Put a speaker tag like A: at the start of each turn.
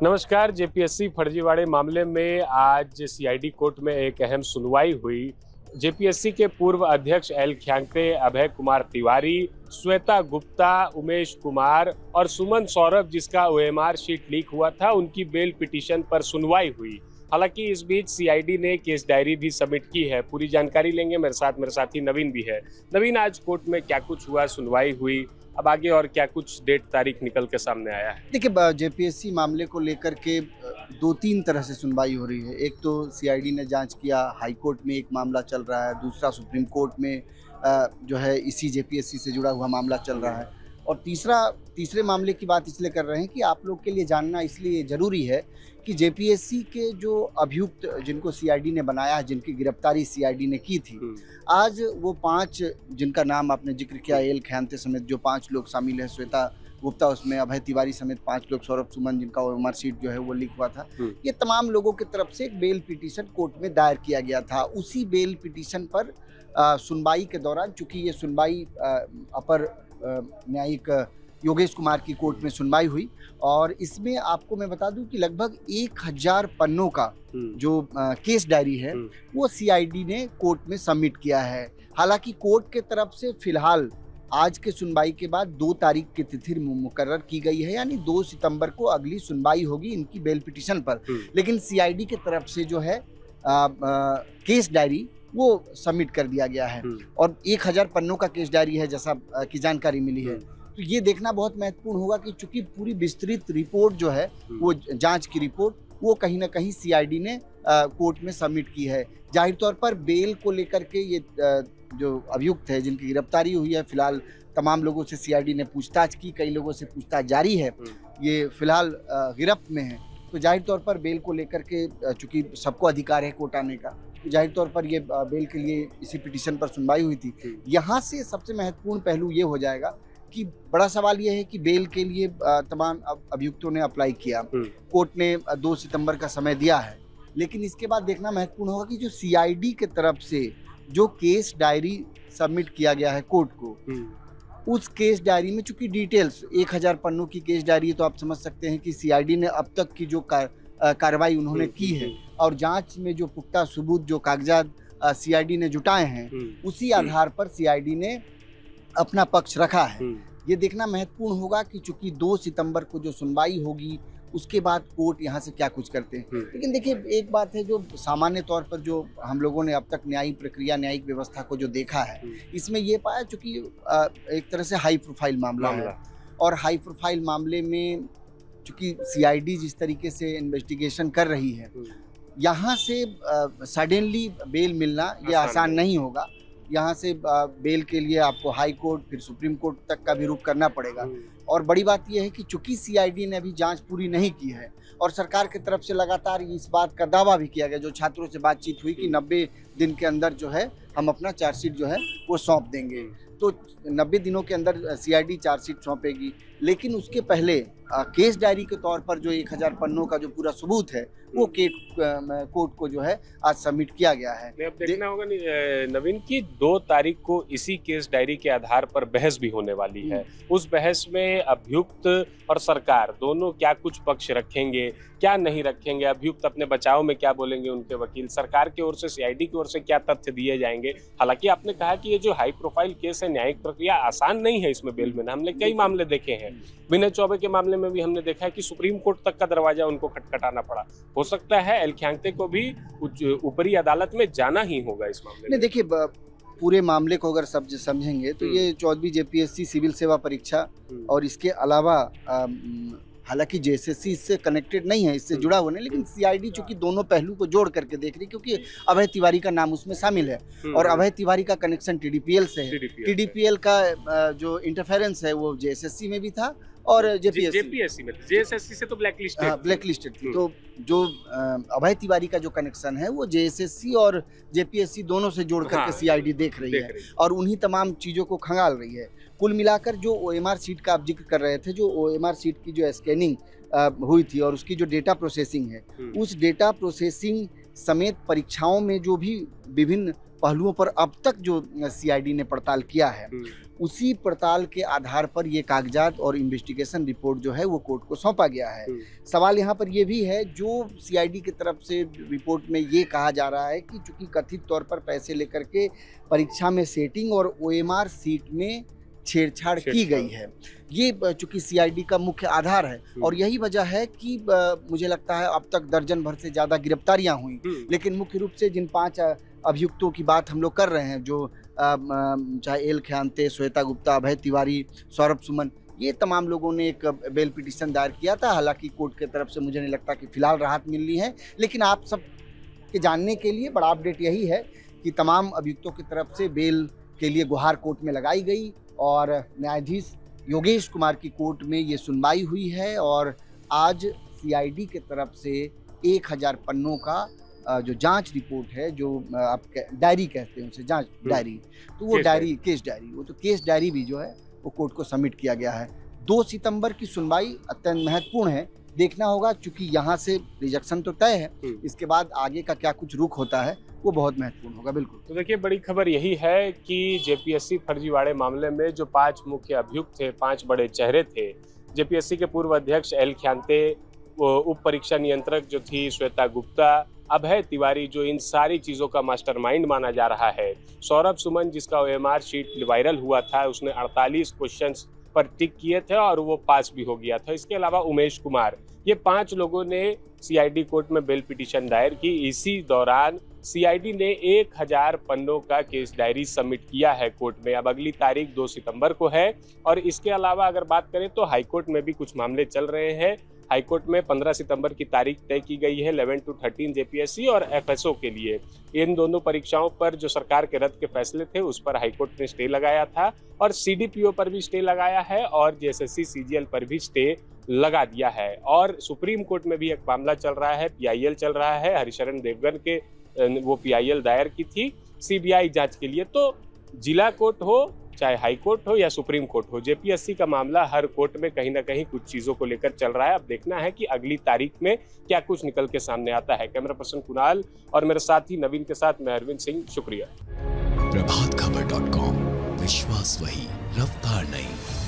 A: नमस्कार। जेपीएससी फर्जीवाड़े मामले में आज सीआईडी कोर्ट में एक अहम सुनवाई हुई। जेपीएससी के पूर्व अध्यक्ष एल ख्यांगते, अभय कुमार तिवारी, श्वेता गुप्ता, उमेश कुमार और सुमन सौरभ, जिसका ओएमआर शीट लीक हुआ था, उनकी बेल पिटीशन पर सुनवाई हुई। हालांकि इस बीच सीआईडी ने केस डायरी भी सबमिट की है। पूरी जानकारी लेंगे, मेरे साथी नवीन भी है। नवीन, आज कोर्ट में क्या कुछ हुआ, सुनवाई हुई, अब आगे और क्या कुछ डेट तारीख निकल के सामने आया है?
B: देखिए, जेपीएससी मामले को लेकर के दो तीन तरह से सुनवाई हो रही है। एक तो सीआईडी ने जांच किया, हाई कोर्ट में एक मामला चल रहा है, दूसरा सुप्रीम कोर्ट में जो है इसी जेपीएससी से जुड़ा हुआ मामला चल रहा है, और तीसरे मामले की बात इसलिए कर रहे हैं कि आप लोग के लिए जानना इसलिए ज़रूरी है कि जेपीएससी के जो अभियुक्त जिनको सीआईडी ने बनाया, जिनकी गिरफ्तारी सीआईडी ने की थी, आज वो 5 जिनका नाम आपने जिक्र किया, एल ख्यांगते समेत जो 5 लोग शामिल है, श्वेता गुप्ता उसमें, अभय तिवारी समेत 5 लोग, सौरभ सुमन जिनका ओएमआर शीट जो है वो लीक हुआ था, ये तमाम लोगों की तरफ से एक बेल पिटीशन कोर्ट में दायर किया गया था। उसी बेल पिटीशन पर सुनवाई के दौरान, चूंकि ये सुनवाई अपर न्यायिक योगेश कुमार की कोर्ट में सुनवाई हुई, और इसमें आपको मैं बता दूं कि लगभग 1000 पन्नों का जो केस डायरी है वो सीआईडी ने कोर्ट में सबमिट किया है। हालांकि कोर्ट के तरफ से फिलहाल आज के सुनवाई के बाद 2 तारीख की तिथि मुकर्रर की गई है, यानी 2 सितंबर को अगली सुनवाई होगी इनकी बेल पिटीशन पर। लेकिन सीआईडी के तरफ से जो है केस डायरी वो सबमिट कर दिया गया है, और 1000 पन्नों का केस डायरी है जैसा की जानकारी मिली है। तो ये देखना बहुत महत्वपूर्ण होगा कि चूंकि पूरी विस्तृत रिपोर्ट जो है वो जांच की रिपोर्ट वो कहीं ना कहीं सीआईडी ने कोर्ट में सबमिट की है। जाहिर तौर पर बेल को लेकर के ये जो अभियुक्त है जिनकी गिरफ्तारी हुई है, फिलहाल तमाम लोगों से सीआईडी ने पूछताछ की, कई लोगों से पूछताछ जारी है, ये फिलहाल गिरफ्त में है। तो जाहिर तौर पर बेल को लेकर के चूंकि सबको अधिकार है कोर्ट आने का, तो जाहिर तौर पर ये बेल के लिए इसी पिटीशन पर सुनवाई हुई थी। यहाँ से सबसे महत्वपूर्ण पहलू ये हो जाएगा कि बड़ा सवाल ये है कि बेल के लिए तमाम अभियुक्तों ने अप्लाई किया, कोर्ट ने 2 सितंबर का समय दिया है, लेकिन इसके बाद देखना महत्वपूर्ण होगा कि जो सीआईडी के तरफ से जो केस डायरी सबमिट किया गया है कोर्ट को, उस केस डायरी में चूंकि डिटेल्स 1000 पन्नों की केस डायरी है, तो आप समझ सकते हैं कि सीआईडी ने अब तक की जो कार्रवाई उन्होंने की है और जांच में जो पुख्ता सबूत, जो कागजात सीआईडी ने जुटाए हैं, उसी आधार पर सीआईडी ने अपना पक्ष रखा है। ये देखना महत्वपूर्ण होगा कि चूंकि 2 सितंबर को जो सुनवाई होगी उसके बाद कोर्ट यहाँ से क्या कुछ करते हैं। लेकिन देखिए, एक बात है जो सामान्य तौर पर जो हम लोगों ने अब तक न्यायिक प्रक्रिया, न्यायिक व्यवस्था को जो देखा है, इसमें ये पाया चूंकि एक तरह से हाई प्रोफाइल मामला है, और हाई प्रोफाइल मामले में चूंकि सीआईडी जिस तरीके से इन्वेस्टिगेशन कर रही है, यहाँ से सडनली बेल मिलना ये आसान नहीं होगा। यहाँ से बेल के लिए आपको हाई कोर्ट फिर सुप्रीम कोर्ट तक का भी रुख करना पड़ेगा। और बड़ी बात यह है कि चूंकि सीआईडी ने अभी जांच पूरी नहीं की है, और सरकार की तरफ से लगातार इस बात का दावा भी किया गया, जो छात्रों से बातचीत हुई कि 90 दिन के अंदर जो है हम अपना चार्जशीट जो है वो सौंप देंगे, तो 90 दिनों के अंदर सीआईडी चार्जशीट सौंपेगी। लेकिन उसके पहले केस डायरी के तौर पर जो 1000 पन्नों का जो पूरा सबूत है वो कोर्ट को जो है आज सबमिट किया गया है।
A: अब देखना होगा नवीन की 2 तारीख को इसी केस डायरी के आधार पर बहस भी होने वाली है। उस बहस में अभियुक्त और सरकार दोनों क्या कुछ पक्ष रखेंगे, क्या नहीं रखेंगे, अभियुक्त अपने बचाव में क्या बोलेंगे, उनके वकील, सरकार की ओर से, सीआईडी की ओर से क्या तथ्य दिए जाएंगे। हालांकि आपने कहा कि ये जो हाई प्रोफाइल केस है, न्यायिक प्रक्रिया आसान नहीं है इसमें बेल मिलना। हमने कई मामले देखे हैं, विनय चौबे के मामले में भी हमने देखा है कि सुप्रीम कोर्ट तक का दरवाजा उनको खटखटाना पड़ा। हो सकता है एल ख्यांगते को भी ऊपरी अदालत में जाना ही होगा इस मामले में।
B: देखिए, पूरे मामले को अगर सब समझेंगे तो ये 14वीं जेपीएससी सिविल सेवा परीक्षा और इसके अलावा हालांकि जेएसएससी इससे कनेक्टेड नहीं है, इससे जुड़ा हुआ नहीं, लेकिन सीआईडी चूंकि दोनों पहलू को जोड़ करके देख रही, क्योंकि अभय तिवारी का नाम उसमें शामिल है, और अभय तिवारी का कनेक्शन टीडीपीएल से है। टीडीपीएल का जो इंटरफेरेंस है वो जेएसएससी में भी था और जेपीएससी में,
A: जेएसएससी से तो ब्लैकलिस्टेड
B: थी। तो जो अभय तिवारी का जो कनेक्शन है वो जेएसएससी और जेपीएससी दोनों से जोड़ करके सीआईडी देख रही है, और उन्हीं तमाम चीज़ों को खंगाल रही है। कुल मिलाकर जो ओएमआर शीट का आप जिक्र कर रहे थे, जो ओएमआर शीट की जो स्कैनिंग हुई थी और उसकी जो डेटा प्रोसेसिंग है, उस डेटा प्रोसेसिंग समेत परीक्षाओं में जो भी विभिन्न पहलुओं पर अब तक जो सीआईडी ने पड़ताल किया है, उसी पड़ताल के आधार पर ये कागजात और इन्वेस्टिगेशन रिपोर्ट जो है वो कोर्ट को सौंपा गया है। सवाल यहाँ पर ये भी है, जो सीआईडी की तरफ से रिपोर्ट में ये कहा जा रहा है कि चूंकि कथित तौर पर पैसे लेकर के परीक्षा में सेटिंग और ओएमआर सीट में छेड़छाड़ की गई है, ये चूंकि सीआईडी का मुख्य आधार है और यही वजह है कि मुझे लगता है अब तक दर्जन भर से ज़्यादा गिरफ्तारियां हुई। लेकिन मुख्य रूप से जिन 5 अभियुक्तों की बात हम लोग कर रहे हैं, जो चाहे एल खयांते, श्वेता गुप्ता, अभय तिवारी, सौरभ सुमन, ये तमाम लोगों ने एक बेल पिटीशन दायर किया था। हालांकि कोर्ट की तरफ से मुझे नहीं लगता कि फिलहाल राहत मिलनी है, लेकिन आप सब के जानने के लिए बड़ा अपडेट यही है कि तमाम अभियुक्तों की तरफ से बेल के लिए गुहार कोर्ट में लगाई गई और न्यायाधीश योगेश कुमार की कोर्ट में ये सुनवाई हुई है। और आज सीआईडी की तरफ से 1000 पन्नों का जो जांच रिपोर्ट है, जो आप डायरी कहते हैं उसे, जांच डायरी, तो वो डायरी, केस डायरी, वो तो केस डायरी भी जो है वो कोर्ट को सबमिट किया गया है। 2 सितंबर की सुनवाई अत्यंत महत्वपूर्ण है, देखना होगा, क्योंकि यहाँ से रिजेक्शन तो तय है, इसके बाद आगे का क्या कुछ रुख होता है वो बहुत महत्वपूर्ण होगा। बिल्कुल।
A: तो देखिए, बड़ी खबर यही है कि जेपीएससी फर्जीवाड़े मामले में जो 5 मुख्य अभियुक्त थे, 5 बड़े चेहरे थे, जेपीएससी के पूर्व अध्यक्ष एल खयांते, उप परीक्षा नियंत्रक जो थी श्वेता गुप्ता, अभय तिवारी जो इन सारी चीज़ों का मास्टरमाइंड माना जा रहा है, सौरभ सुमन जिसका ओएमआर शीट वायरल हुआ था, उसने 48 क्वेश्चंस पर टिक किए थे और वो पास भी हो गया था। इसके अलावा उमेश कुमार, ये 5 लोगों ने सीआईडी कोर्ट में बेल पिटीशन दायर की। इसी दौरान सीआईडी ने 1000 पन्नों का केस डायरी सबमिट किया है कोर्ट में। अब अगली तारीख 2 सितंबर को है। और इसके अलावा अगर बात करें तो हाईकोर्ट में भी कुछ मामले चल रहे हैं। हाईकोर्ट में 15 सितंबर की तारीख तय की गई है 11 to 13 जेपीएससी और एफएसओ के लिए। इन दोनों परीक्षाओं पर जो सरकार के रद्द के फैसले थे उस पर हाईकोर्ट ने स्टे लगाया था और सीडीपीओ पर भी स्टे लगाया है और जेएसएससी सीजीएल पर भी स्टे लगा दिया है। और सुप्रीम कोर्ट में भी एक मामला चल रहा है, पीआईएल चल रहा है। हरिशरण देवगन के वो पीआईएल दायर की थी सीबीआई जांच के लिए। तो जिला कोर्ट हो, चाहे हाई कोर्ट हो या सुप्रीम कोर्ट हो, जेपीएससी का मामला हर कोर्ट में कहीं ना कहीं कुछ चीजों को लेकर चल रहा है। अब देखना है कि अगली तारीख में क्या कुछ निकल के सामने आता है। कैमरा पर्सन कुणाल और मेरे साथी नवीन के साथ मैं अरविंद सिंह, शुक्रिया।
C: प्रभातखबर.com, विश्वास वही, रफ्तार नहीं।